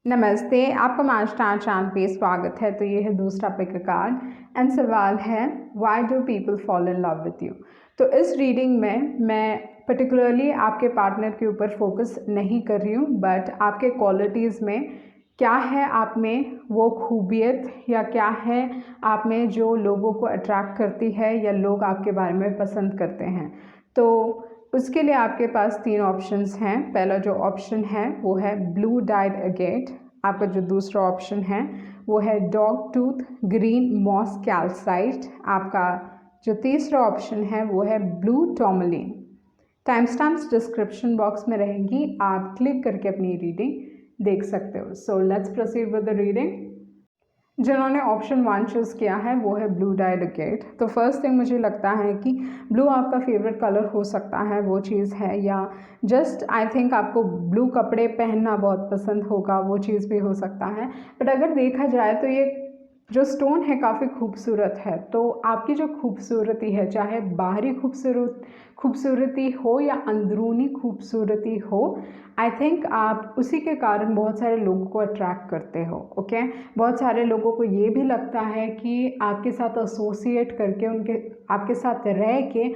नमस्ते, आपका मास्टर चांद पे स्वागत है। तो ये है दूसरा पिक कार्ड एंड सवाल है why do people fall in love with you. तो इस रीडिंग में मैं पर्टिकुलरली आपके पार्टनर के ऊपर फोकस नहीं कर रही हूँ, बट आपके क्वालिटीज़ में क्या है, आप में वो खूबियत या क्या है आप में जो लोगों को अट्रैक्ट करती है या लोग आपके बारे में पसंद करते हैं। तो उसके लिए आपके पास 3 ऑप्शंस हैं। पहला जो ऑप्शन है वो है ब्लू डाइड अगेट। आपका जो दूसरा ऑप्शन है वो है dog tooth green moss calcite. आपका जो तीसरा ऑप्शन है वो है blue tourmaline. Time stamps description box में रहेंगी, आप क्लिक करके अपनी रीडिंग देख सकते हो। So let's proceed with the reading. जिन्होंने ऑप्शन 1 चूज़ किया है वो है ब्लू डाइड अगेट। तो फर्स्ट थिंग मुझे लगता है कि ब्लू आपका फेवरेट कलर हो सकता है, वो चीज़ है, या जस्ट आई थिंक आपको ब्लू कपड़े पहनना बहुत पसंद होगा, वो चीज़ भी हो सकता है। बट अगर देखा जाए तो ये जो स्टोन है काफ़ी खूबसूरत है। तो आपकी जो खूबसूरती है, चाहे बाहरी खूबसूरती हो या अंदरूनी खूबसूरती हो, आई थिंक आप उसी के कारण बहुत सारे लोगों को अट्रैक्ट करते हो। ओके, बहुत सारे लोगों को ये भी लगता है कि आपके साथ एसोसिएट करके, उनके आपके साथ रह के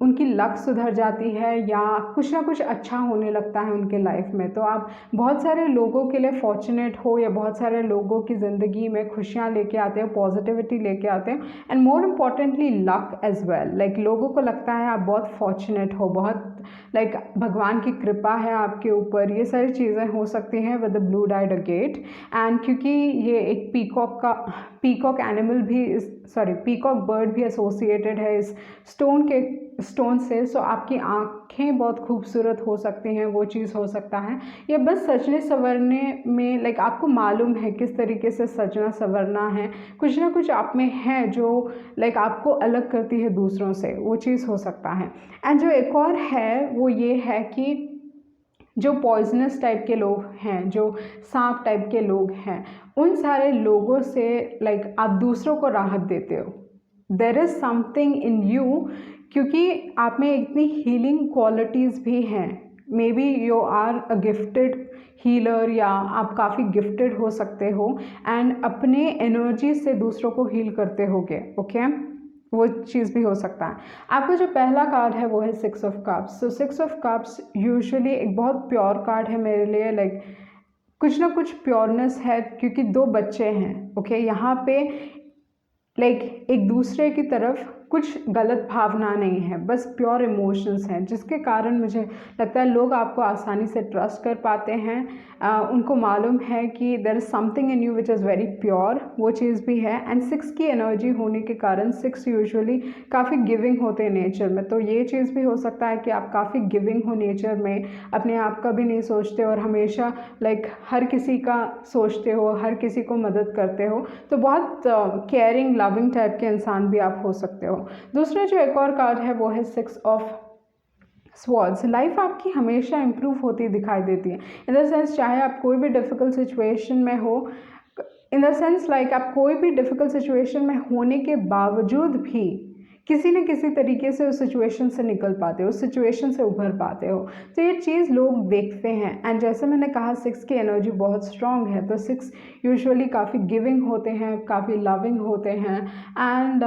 उनकी लक सुधर जाती है या कुछ ना कुछ अच्छा होने लगता है उनके लाइफ में। तो आप बहुत सारे लोगों के लिए फॉर्चुनेट हो या बहुत सारे लोगों की ज़िंदगी में खुशियाँ लेके आते हो, पॉजिटिविटी लेके आते हो, and more importantly luck as well. Like लोगों को लगता है आप बहुत फॉर्चुनेट हो, बहुत लाइक भगवान की कृपा है आपके ऊपर। ये सारी चीज़ें हो सकती हैं with the blue died agate. And क्योंकि ये एक पीकॉक एनिमल भी, पीकॉक बर्ड भी एसोसिएटेड है इस स्टोन से, सो आपकी आँखें बहुत खूबसूरत हो सकती हैं, वो चीज़ हो सकता है। या बस सजने संवरने में लाइक आपको मालूम है किस तरीके से सजना संवरना है, कुछ ना कुछ आप में है जो लाइक आपको अलग करती है दूसरों से, वो चीज़ हो सकता है। एंड जो एक और है वो ये है कि जो पॉइजनस टाइप के लोग हैं, जो सांप टाइप के लोग हैं, उन सारे लोगों से लाइक आप दूसरों को राहत देते हो। There is something in you, क्योंकि आप में इतनी हीलिंग क्वालिटीज़ भी हैं। Maybe you are a gifted healer, या आप काफ़ी गिफ्टेड हो सकते हो एंड अपने एनर्जी से दूसरों को हील करते होगे। ओके, वो चीज़ भी हो सकता है। आपका जो पहला कार्ड है वो है 6 of cups. So 6 of cups usually एक बहुत प्योर कार्ड है मेरे लिए। लाइक कुछ ना कुछ प्योरनेस है, क्योंकि 2 बच्चे हैं। ओके, यहाँ पे लाइक एक दूसरे की तरफ कुछ गलत भावना नहीं है, बस प्योर इमोशंस हैं, जिसके कारण मुझे लगता है लोग आपको आसानी से ट्रस्ट कर पाते हैं। उनको मालूम है कि there is something in you which is very pure, वो चीज़ भी है। एंड 6 की एनर्जी होने के कारण 6 यूजुअली काफ़ी गिविंग होते हैं नेचर में। तो ये चीज़ भी हो सकता है कि आप काफ़ी गिविंग हो नेचर में, अपने आप का भी नहीं सोचते और हमेशा लाइक हर किसी का सोचते हो, हर किसी को मदद करते हो। तो बहुत केयरिंग लविंग टाइप के इंसान भी आप हो सकते हो। दूसरा जो एक और कार्ड है वो है 6 ऑफ स्वॉर्ड्स। लाइफ आपकी हमेशा इम्प्रूव होती दिखाई देती है, इन द सेंस चाहे आप कोई भी डिफ़िकल्ट सिचुएशन में हो, इन द सेंस लाइक आप कोई भी डिफ़िकल्ट सिचुएशन में होने के बावजूद भी किसी न किसी तरीके से उस सिचुएशन से निकल पाते हो, उस सिचुएशन से उभर पाते हो। तो ये चीज़ लोग देखते हैं। एंड जैसे मैंने कहा 6 की एनर्जी बहुत स्ट्रॉन्ग है, तो 6 यूजुअली काफ़ी गिविंग होते हैं, काफ़ी लविंग होते हैं। एंड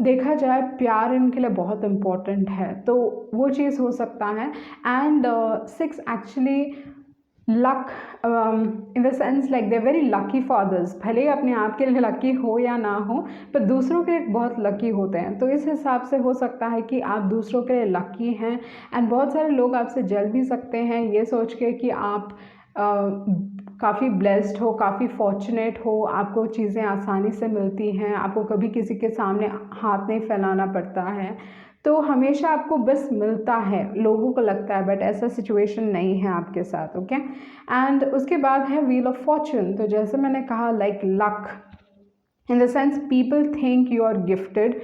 देखा जाए प्यार इनके लिए बहुत इम्पॉर्टेंट है, तो वो चीज़ हो सकता है। And 6 actually luck in the sense like they very lucky fathers. भले ही अपने आप के लिए लकी हो या ना हो, पर दूसरों के लिए बहुत लकी होते हैं। तो इस हिसाब से हो सकता है कि आप दूसरों के लिए लकी हैं। एंड बहुत सारे लोग आपसे जल भी सकते हैं ये सोच के कि आप काफ़ी ब्लेस्ड हो, काफ़ी फॉर्चुनेट हो, आपको चीज़ें आसानी से मिलती हैं, आपको कभी किसी के सामने हाथ नहीं फैलाना पड़ता है, तो हमेशा आपको बस मिलता है, लोगों को लगता है, बट ऐसा सिचुएशन नहीं है आपके साथ। ओके, एंड उसके बाद है व्हील ऑफ फॉर्चून। तो जैसे मैंने कहा like luck in the sense people think you are gifted.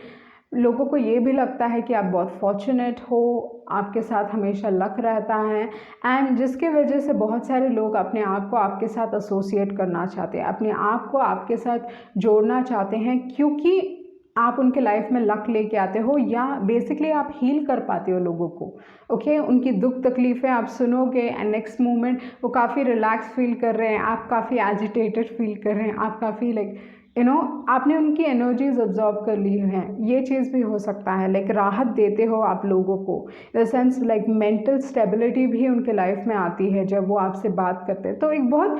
लोगों को ये भी लगता है कि आप बहुत फॉर्चुनेट हो, आपके साथ हमेशा लक रहता है। एंड जिसके वजह से बहुत सारे लोग अपने आप को आपके साथ एसोसिएट करना चाहते हैं, अपने आप को आपके साथ जोड़ना चाहते हैं, क्योंकि आप उनके लाइफ में लक लेके आते हो, या बेसिकली आप हील कर पाते हो लोगों को। ओके, उनकी दुख तकलीफ़ें आप सुनोगे एंड नेक्स्ट मोमेंट वो काफ़ी रिलैक्स फील कर रहे हैं, आप काफ़ी एजिटेटेड फील कर रहे हैं, आप काफ़ी लाइक आपने उनकी एनर्जीज ऑब्जॉर्व कर ली हैं। ये चीज़ भी हो सकता है, लाइक राहत देते हो आप लोगों को, इन the sense like mental stability भी उनके लाइफ में आती है जब वो आपसे बात करते हैं। तो एक बहुत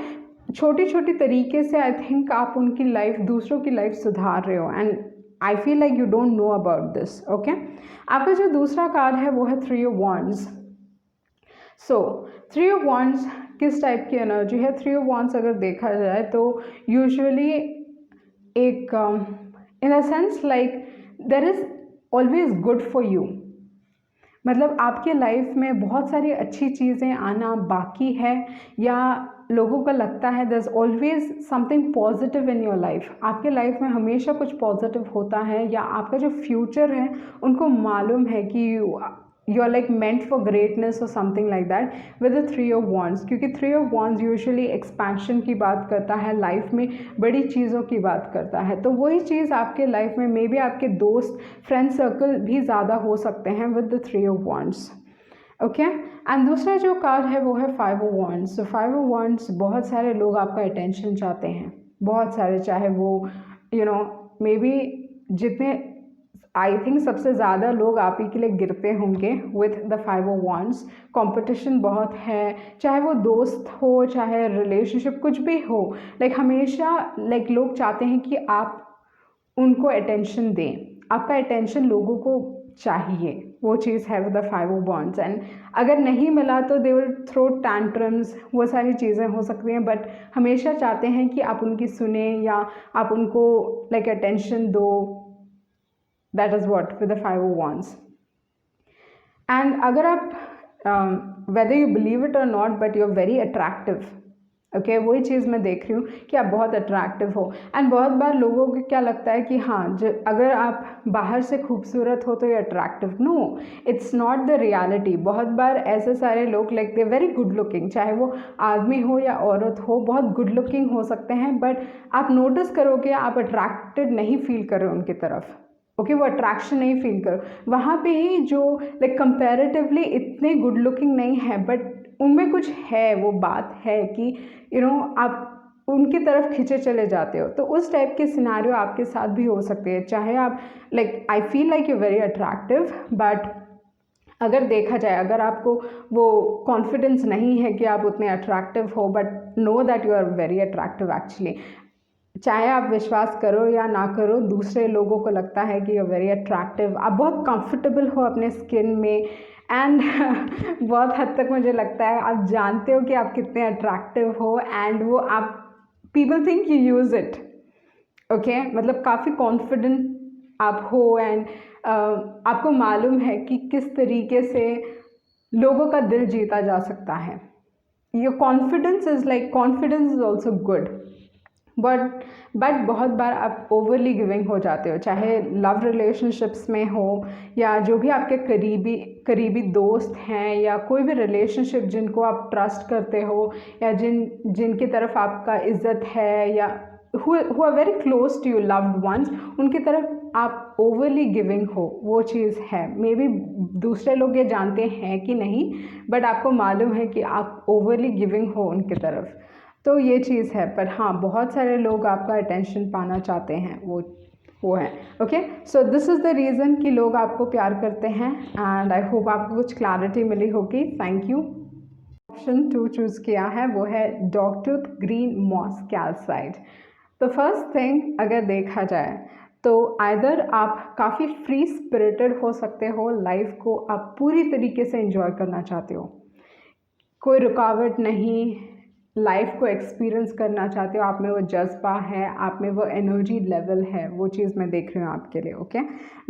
छोटी छोटी तरीके से आई थिंक आप उनकी लाइफ, दूसरों की लाइफ सुधार रहे हो, and I feel like you don't know about this. Okay, आपका जो दूसरा कार्ड है वो है 3 of wands. So 3 of wands किस टाइप की एनर्जी है? 3 ऑफ वांड्स अगर देखा जाए तो यूजुअली एक in a sense like there is always good for you, मतलब आपके लाइफ में बहुत सारी अच्छी चीज़ें आना बाकी है, या लोगों को लगता है there is always something positive in your life. आपके लाइफ में हमेशा कुछ पॉजिटिव होता है, या आपका जो फ्यूचर है उनको मालूम है कि you are like meant for greatness और something like that with the 3 of wands. क्योंकि 3 ऑफ वांड्स यूजुअली एक्सपेंशन की बात करता है, लाइफ में बड़ी चीज़ों की बात करता है। तो वही चीज़ आपके लाइफ में मे बी आपके दोस्त, फ्रेंड सर्कल भी ज़्यादा हो सकते हैं with the 3 of wands. Okay, and दूसरा जो कार्ड है वो है 5 ऑफ वांड्स। तो 5 ऑफ वांड्स, बहुत सारे लोग आपका अटेंशन चाहते हैं, बहुत सारे, चाहे वो मे बी जितने आई थिंक सबसे ज़्यादा लोग आप ही के लिए गिरते होंगे with the 5 of wands. Competition बहुत है, चाहे वो दोस्त हो, चाहे रिलेशनशिप, कुछ भी हो, लाइक हमेशा लाइक लोग चाहते हैं कि आप उनको अटेंशन दें, आपका अटेंशन लोगों को चाहिए, वो चीज़ है with the 5 of wands. And अगर नहीं मिला तो दे विल थ्रो टैंट्रम्स, वो सारी चीज़ें हो सकती हैं, बट हमेशा चाहते हैं कि आप उनकी सुने या आप उनको लाइक अटेंशन दो। That is what with the 5 of wands. And अगर आप whether you believe it or not, but you're very attractive. Okay, वही चीज़ मैं देख रही हूँ कि आप बहुत अट्रैक्टिव हो। एंड बहुत बार लोगों को क्या लगता है कि हाँ, अगर आप बाहर से खूबसूरत हो तो ये attractive. No, it's not the reality. बहुत बार ऐसे सारे लोग like they very good looking, चाहे वो आदमी हो या औरत हो, बहुत गुड लुकिंग हो सकते हैं, बट आप नोटिस करोगे आप अट्रैक्टेड नहीं फील कर रहे हो उनकी तरफ। ओके, वो अट्रैक्शन नहीं फील करो। वहाँ पे ही जो लाइक कंपैरेटिवली इतने गुड लुकिंग नहीं है, बट उनमें कुछ है, वो बात है कि आप उनकी तरफ खींचे चले जाते हो। तो उस टाइप के सिनारियो आपके साथ भी हो सकते हैं। चाहे आप like I feel like you very attractive, but अगर देखा जाए, अगर आपको वो कॉन्फिडेंस नहीं है कि आप उतने अट्रैक्टिव हो, but know that you are very attractive actually. चाहे आप विश्वास करो या ना करो, दूसरे लोगों को लगता है कि यू आर वेरी अट्रैक्टिव, आप बहुत कंफर्टेबल हो अपने स्किन में, एंड बहुत हद तक मुझे लगता है आप जानते हो कि आप कितने अट्रैक्टिव हो, एंड वो आप people think you use it. Okay, मतलब काफ़ी कॉन्फिडेंट आप हो, एंड आपको मालूम है कि किस तरीके से लोगों का दिल जीता जा सकता है। Your confidence is like, confidence is also good, but बहुत बार आप ओवरली गिविंग हो जाते हो, चाहे लव रिलेशनशिप्स में हो या जो भी आपके करीबी दोस्त हैं, या कोई भी रिलेशनशिप जिनको आप ट्रस्ट करते हो, या जिनकी तरफ आपका इज्जत है, या who are very close to your loved ones, उनकी तरफ आप ओवरली गिविंग हो, वो चीज़ है। मे बी दूसरे लोग ये जानते हैं कि नहीं, बट आपको मालूम है कि आप ओवरली गिविंग हो उनकी तरफ। तो ये चीज़ है, पर हाँ, बहुत सारे लोग आपका अटेंशन पाना चाहते हैं, वो है। Okay, so this is the reason कि लोग आपको प्यार करते हैं, एंड आई होप आपको कुछ क्लैरिटी मिली होगी। Thank you. ऑप्शन 2 चूज़ किया है, वो है डॉगटूथ ग्रीन मॉस कैल्साइट। तो फर्स्ट थिंग अगर देखा जाए तो आइदर आप काफ़ी फ्री स्पिरिटेड हो सकते हो, लाइफ को आप पूरी तरीके से एंजॉय करना चाहते हो, कोई रुकावट नहीं, लाइफ को एक्सपीरियंस करना चाहते हो, आप में वो जज्बा है, आप में वो एनर्जी लेवल है, वो चीज़ मैं देख रही हूँ आपके लिए। ओके,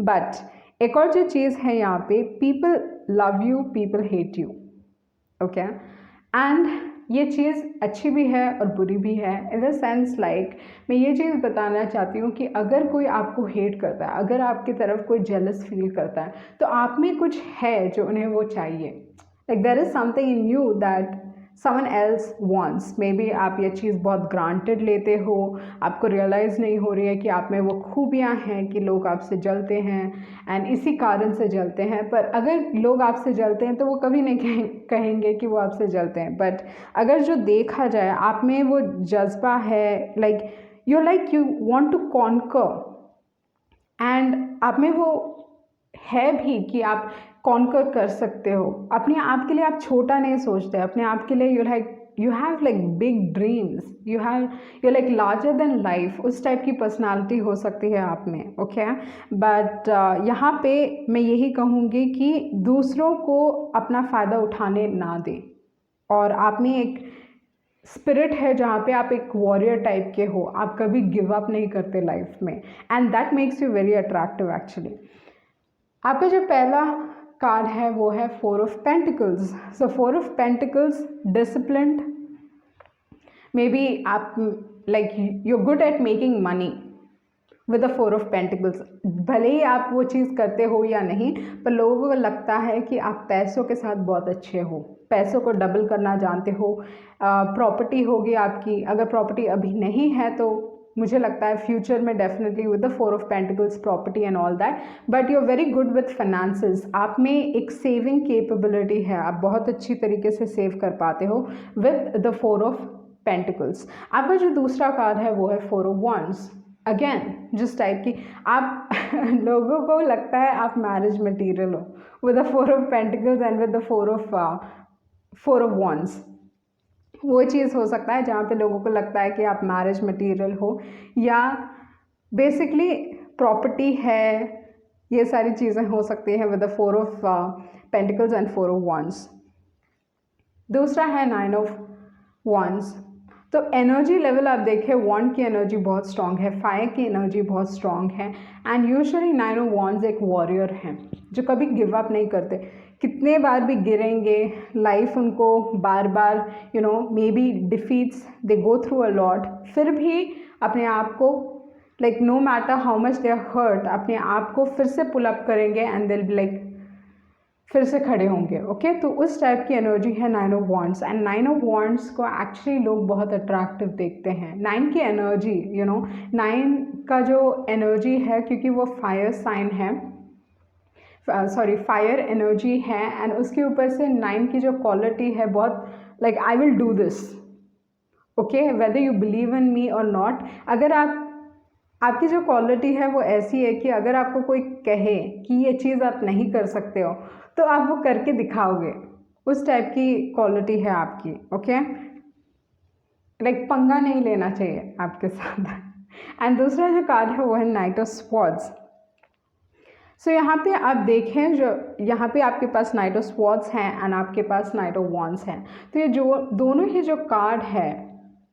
बट एक और जो चीज़ है यहाँ पे, people love you, people hate you. Okay, and ये चीज़ अच्छी भी है और बुरी भी है, इन द सेंस लाइक मैं ये चीज़ बताना चाहती हूँ कि अगर कोई आपको हेट करता है, अगर आपकी तरफ कोई जेलस फील करता है, तो आप में कुछ है जो उन्हें वो चाहिए, like there is something in you that someone else wants. Maybe आप ये चीज़ बहुत ग्रांटेड लेते हो, आपको रियलाइज़ नहीं हो रही है कि आप में वो खूबियाँ हैं कि लोग आपसे जलते हैं एंड इसी कारण से जलते हैं। पर अगर लोग आपसे जलते हैं तो वो कभी नहीं कहेंगे कि वो आपसे जलते हैं। बट अगर जो देखा जाए आप में वो जज्बा है, you want to conquer, and आप में वो है भी कि आप कॉन्कर कर सकते हो। अपने आप के लिए आप छोटा नहीं सोचते, अपने आप के लिए you have like big dreams, you like larger than life. उस टाइप की पर्सनालिटी हो सकती है आप में, ओके। बट यहाँ पे मैं यही कहूँगी कि दूसरों को अपना फ़ायदा उठाने ना दें, और आप में एक स्पिरिट है जहाँ पे आप एक वॉरियर टाइप के हो, आप कभी गिव अप नहीं करते लाइफ में, and that makes you very attractive actually. आपका जो पहला कार्ड है वो है 4 of pentacles. So 4 of pentacles, disciplined, maybe आप like you good at making money with the 4 of pentacles. भले ही आप वो चीज़ करते हो या नहीं, पर लोगों को लगता है कि आप पैसों के साथ बहुत अच्छे हो, पैसों को डबल करना जानते हो। प्रॉपर्टी होगी आपकी, अगर प्रॉपर्टी अभी नहीं है तो मुझे लगता है फ्यूचर में definitely with the 4 of pentacles property and all that. But you are very good with finances, आप में एक सेविंग कैपेबिलिटी है, आप बहुत अच्छी तरीके से सेव कर पाते हो विद द 4 ऑफ पेंटिकल्स। आपका जो दूसरा कार्ड है वो है 4 ऑफ वॉन्ड्स। अगेन जिस टाइप की आप लोगों को लगता है आप मैरिज मटीरियल हो with the 4 of pentacles and with the 4 of wands. वो चीज़ हो सकता है जहाँ पे लोगों को लगता है कि आप मैरिज मटीरियल हो, या बेसिकली प्रॉपर्टी है, ये सारी चीज़ें हो सकती हैं with the 4 of pentacles and 4 of wands. दूसरा है 9 ऑफ वॉन्ड्स। तो एनर्जी लेवल आप देखें, वॉन्ड की एनर्जी बहुत स्ट्रॉन्ग है, फायर की एनर्जी बहुत स्ट्रॉन्ग है, एंड यूजुअली 9 ऑफ वॉन्ड्स एक वॉरियर हैं जो कभी गिव अप नहीं करते। कितने बार भी गिरेंगे, लाइफ उनको बार बार maybe defeats, they go through a lot, फिर भी अपने आप को like no matter how much they are hurt, अपने आप को फिर से पुल अप करेंगे एंड दिल बी लाइक फिर से खड़े होंगे, ओके। तो उस टाइप की एनर्जी है 9 of wands, and 9 of wands को एक्चुअली लोग बहुत अट्रैक्टिव देखते हैं। 9 की एनर्जी 9 का जो एनर्जी है, क्योंकि वो फायर साइन है, फायर एनर्जी है, एंड उसके ऊपर से 9 की जो क्वालिटी है बहुत like I will do this, okay, whether you believe in me or not. अगर आपकी जो क्वालिटी है वो ऐसी है कि अगर आपको कोई कहे कि ये चीज़ आप नहीं कर सकते हो तो आप वो करके दिखाओगे, उस टाइप की क्वालिटी है आपकी, ओके। लाइक पंगा नहीं लेना चाहिए आपके साथ। एंड दूसरा जो कार्ड है वो है नाइट ऑफ स्वॉर्ड्स। सो यहाँ पे आप देखें, जो यहाँ पे आपके पास नाइट ऑफ स्वॉर्ड्स हैं एंड आपके पास नाइट ऑफ वॉन्ड्स हैं, तो ये जो दोनों ही जो कार्ड है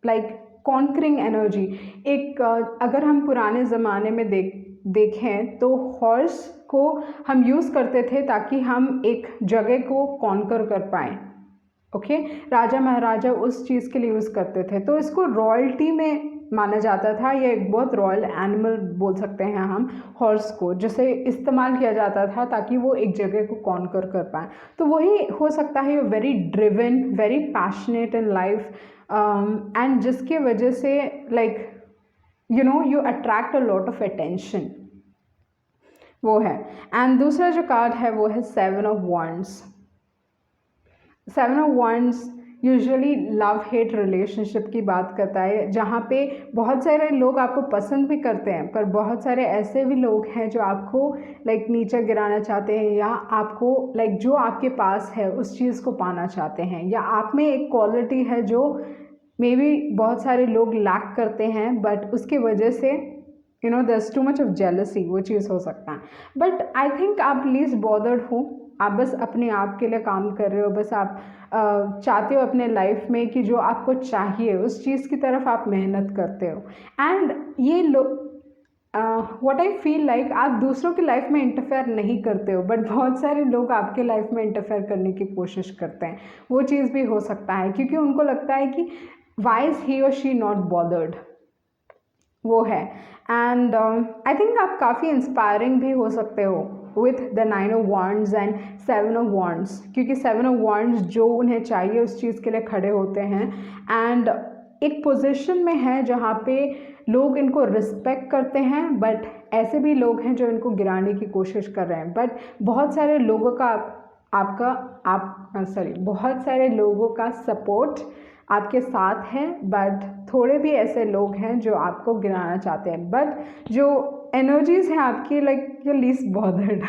लाइक कॉन्करिंग एनर्जी। एक अगर हम पुराने ज़माने में देखें तो हॉर्स को हम यूज़ करते थे ताकि हम एक जगह को कॉन्कर कर पाएँ, ओके। राजा महाराजा उस चीज़ के लिए यूज़ करते थे, तो इसको रॉयल्टी में माना जाता था। ये एक बहुत रॉयल एनिमल बोल सकते हैं हम हॉर्स को, जिसे इस्तेमाल किया जाता था ताकि वो एक जगह को कॉन्कर कर पाएँ। तो वही हो सकता है, very driven, very passionate in life, and जिसके वजह से like you attract a lot of attention, वो है। एंड दूसरा जो कार्ड है वो है 7 of wands. 7 of wands usually love hate relationship की बात करता है, जहाँ पे बहुत सारे लोग आपको पसंद भी करते हैं, पर बहुत सारे ऐसे भी लोग हैं जो आपको लाइक नीचे गिराना चाहते हैं, या आपको लाइक जो आपके पास है उस चीज़ को पाना चाहते हैं, या आप में एक क्वालिटी है जो मे बी बहुत सारे लोग लैक करते हैं, बट उसकी वजह से there's too much of jealousy, वो चीज़ हो सकता है। बट आई थिंक आप लीस्ट बॉदर्ड हो, आप बस अपने आप के लिए काम कर रहे हो, बस आप चाहते हो अपने लाइफ में कि जो आपको चाहिए उस चीज़ की तरफ आप मेहनत करते हो। एंड ये व्हाट आई फील लाइक, आप दूसरों की लाइफ में इंटरफेयर नहीं करते हो, बट बहुत सारे लोग आपके लाइफ में इंटरफेयर करने की कोशिश करते हैं। वो चीज़ भी हो सकता है क्योंकि उनको लगता है कि वाई इज़ ही और शी नॉट बॉदर्ड, वो है। एंड आई थिंक आप काफ़ी इंस्पायरिंग भी हो सकते हो with the 9 of wands and 7 of wands, क्योंकि 7 ऑफ वॉन्ड्स जो उन्हें चाहिए उस चीज़ के लिए खड़े होते हैं एंड एक पोजीशन में है जहाँ पे लोग इनको रिस्पेक्ट करते हैं, बट ऐसे भी लोग हैं जो इनको गिराने की कोशिश कर रहे हैं। बट बहुत सारे लोगों का बहुत सारे लोगों का सपोर्ट आपके साथ है, बट थोड़े भी ऐसे लोग हैं जो आपको गिराना चाहते हैं। बट जो एनर्जीज हैं आपकी, like you least bothered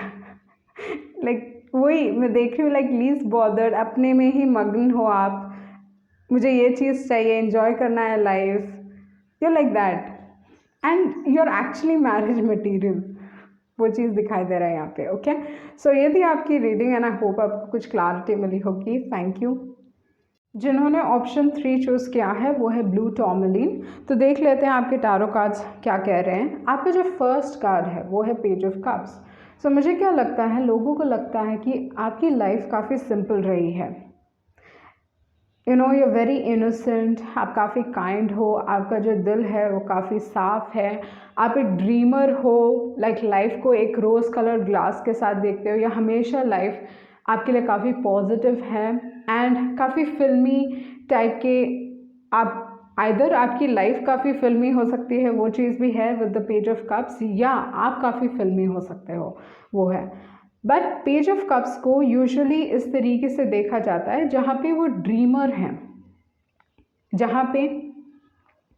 like वही मैं देख रही हूँ, लाइक लीस्ट बॉदर्ड, अपने में ही मग्न हो आप, मुझे ये चीज़ चाहिए, एंजॉय करना है life, you like that and you are actually marriage material, वो चीज़ दिखाई दे रहा है यहाँ पे। ओके, सो ये थी आपकी रीडिंग एंड आई होप आपको कुछ क्लैरिटी मिली होगी। Thank you. जिन्होंने ऑप्शन 3 चूज़ किया है वो है ब्लू टॉर्मलिन। तो देख लेते हैं आपके टैरो कार्ड्स क्या कह रहे हैं। आपका जो फर्स्ट कार्ड है वो है पेज ऑफ कप्स। सो मुझे क्या लगता है, लोगों को लगता है कि आपकी लाइफ काफ़ी सिंपल रही है। You know, you very innocent, आप काफ़ी काइंड हो, आपका जो दिल है वो काफ़ी साफ़ है, आप एक ड्रीमर हो, लाइक लाइफ को एक रोज़ कलर ग्लास के साथ देखते हो, या हमेशा लाइफ आपके लिए काफ़ी पॉजिटिव है एंड काफ़ी फिल्मी टाइप के आप आइदर आपकी लाइफ काफ़ी फिल्मी हो सकती है, वो चीज़ भी है with the page of cups, या आप काफ़ी फिल्मी हो सकते हो, वो है। बट पेज ऑफ कप्स को यूजुअली इस तरीके से देखा जाता है जहाँ पे वो ड्रीमर हैं, जहाँ पे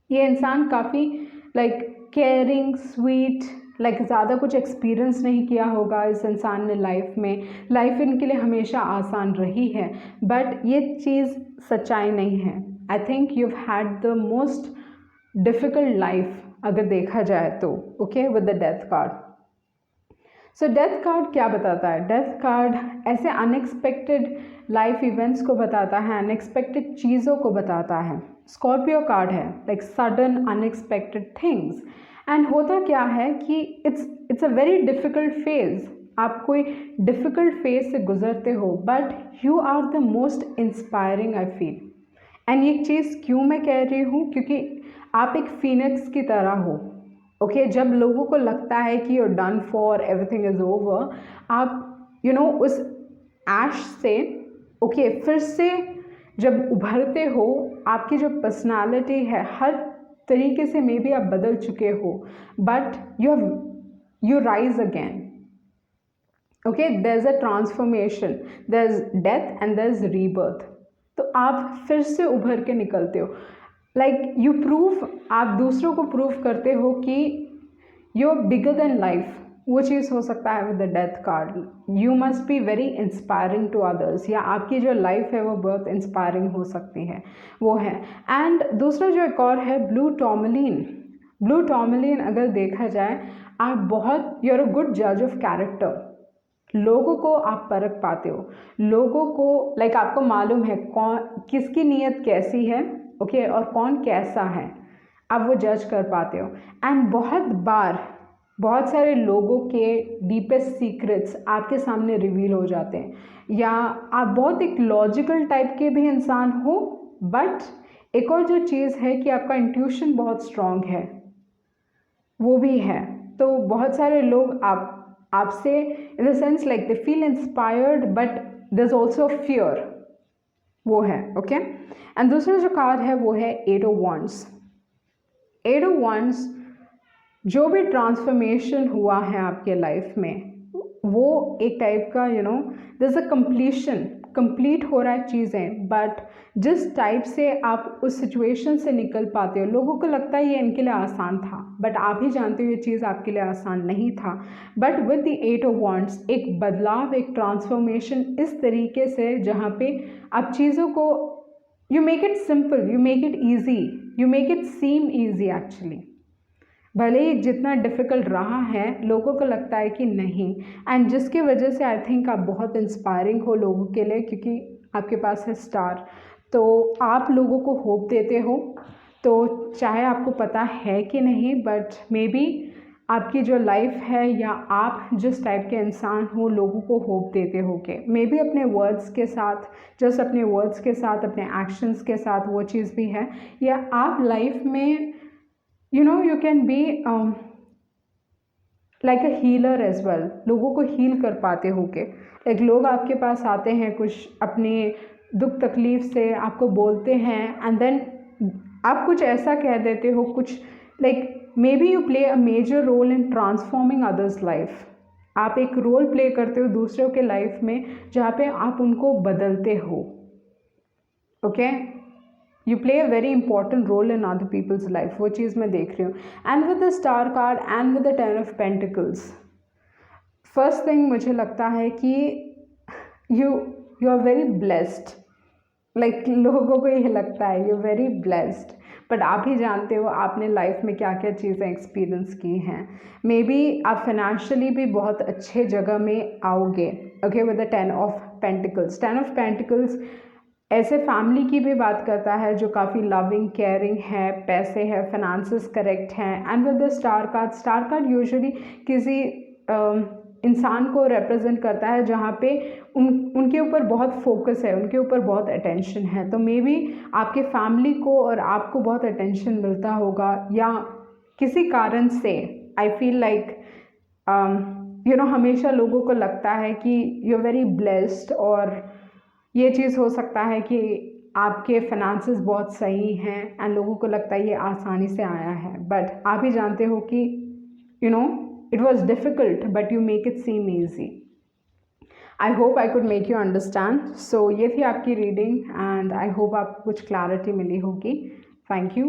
ये इंसान काफ़ी लाइक केयरिंग, स्वीट, लाइक ज़्यादा कुछ एक्सपीरियंस नहीं किया होगा इस इंसान ने लाइफ में, लाइफ इनके लिए हमेशा आसान रही है, बट ये चीज़ सच्चाई नहीं है। I think you had the most difficult life अगर देखा जाए तो, okay, with the death card. So death card क्या बताता है? डेथ कार्ड ऐसे अनएक्सपेक्टेड लाइफ इवेंट्स को बताता है, अनएक्सपेक्टेड चीज़ों को बताता है। स्कॉर्पियो कार्ड है, like sudden unexpected things. And होता क्या है कि it's a very difficult phase, आप कोई डिफ़िकल्ट फेज़ से गुजरते हो, but you are the most inspiring I feel. And ये चीज़ क्यों मैं कह रही हूँ, क्योंकि आप एक फीनिक्स की तरह हो। ओके, जब लोगों को लगता है कि you're done for, everything is over, आप यू नो उस ऐश से फिर से जब उभरते हो, आपकी जो पर्सनालिटी है हर तरीके से मे बी आप बदल चुके हो, but you rise again. Okay, there is a transformation, there is death and there is rebirth. तो आप फिर से उभर के निकलते हो, लाइक यू प्रूव, आप दूसरों को प्रूव करते हो कि you are bigger than life. वो चीज़ हो सकता है with the death card, you must be very inspiring to others, या आपकी जो लाइफ है वो बहुत इंस्पायरिंग हो सकती है, वो है। एंड दूसरा जो एक और है ब्लू टॉर्मलिन। ब्लू टॉर्मलिन अगर देखा जाए, आप बहुत, यू आर अ गुड जज ऑफ कैरेक्टर, लोगों को आप परख पाते हो, लोगों को लाइक आपको मालूम है कौन किसकी नीयत कैसी है, ओके, और कौन कैसा है, आप वो जज कर पाते हो। एंड बहुत बार बहुत सारे लोगों के डीपेस्ट सीक्रेट्स आपके सामने रिवील हो जाते हैं, या आप बहुत एक लॉजिकल टाइप के भी इंसान हो, बट एक और जो चीज़ है कि आपका इंट्यूशन बहुत स्ट्रॉन्ग है, वो भी है। तो बहुत सारे लोग आपसे in the sense like they feel inspired, but there is also fear, वो है। ओके, एंड दूसरा जो कार्ड है वो है 8 ऑफ वॉन्ड्स। 8 ऑफ वॉन्ड्स, जो भी ट्रांसफॉर्मेशन हुआ है आपके लाइफ में, वो एक टाइप का you know there is a completion, complete हो रहा है चीज़ें, बट जिस टाइप से आप उस सिचुएशन से निकल पाते हो, लोगों को लगता है ये इनके लिए आसान था, बट आप ही जानते हो ये चीज़ आपके लिए आसान नहीं था। But with the 8 of wands एक बदलाव, एक ट्रांसफॉर्मेशन इस तरीके से जहाँ पे आप चीज़ों को you make it simple, you make it easy, you make it seem easy actually. भले ही जितना डिफ़िकल्ट रहा है, लोगों को लगता है कि नहीं, एंड जिसकी वजह से आई थिंक आप बहुत इंस्पायरिंग हो लोगों के लिए, क्योंकि आपके पास है स्टार, तो आप लोगों को होप देते हो। तो चाहे आपको पता है कि नहीं, बट मे बी आपकी जो लाइफ है या आप जिस टाइप के इंसान हो, लोगों को होप देते होगे, मे बी अपने वर्ड्स के साथ, जस्ट अपने वर्ड्स के साथ, अपने एक्शंस के साथ, वो चीज़ भी है। या आप लाइफ में you know you can be like a healer as well, लोगों को हील कर पाते हो के। लाइक लोग आपके पास आते हैं कुछ अपने दुख तकलीफ से, आपको बोलते हैं एंड देन आप कुछ ऐसा कह देते हो, कुछ like maybe you play a major role in transforming others life. आप एक रोल प्ले करते हो दूसरों के लाइफ में जहाँ पे आप उनको बदलते हो। Okay, you play a very important role in other people's life, वो चीज़ मैं देख रही हूँ। And with the star card and with the 10 of pentacles, first thing मुझे लगता है कि you are very blessed. Like लोगों को ये लगता है यू वेरी ब्लेस्ड, बट आप ही जानते हो आपने लाइफ में क्या क्या चीज़ें एक्सपीरियंस की हैं। मे बी आप फाइनेंशियली भी बहुत अच्छे जगह में आओगे। Okay, with the 10 of pentacles, 10 of pentacles ऐसे फैमिली की भी बात करता है जो काफ़ी लविंग केयरिंग है, पैसे है, फाइनेंसेस करेक्ट हैं। And with the star card, star card usually किसी इंसान को रिप्रेजेंट करता है जहाँ पे उनके ऊपर बहुत फोकस है, उनके ऊपर बहुत अटेंशन है। तो मे बी आपके फैमिली को और आपको बहुत अटेंशन मिलता होगा, या किसी कारण से आई फील लाइक हमेशा लोगों को लगता है कि यू आर वेरी ब्लेस्ड, और ये चीज़ हो सकता है कि आपके फाइनेंसेस बहुत सही हैं एंड लोगों को लगता है ये आसानी से आया है, बट आप ही जानते हो कि it was difficult but you make it seem easy. I hope I could make you understand. So ये थी आपकी रीडिंग एंड आई होप आपको कुछ क्लैरिटी मिली होगी। Thank you.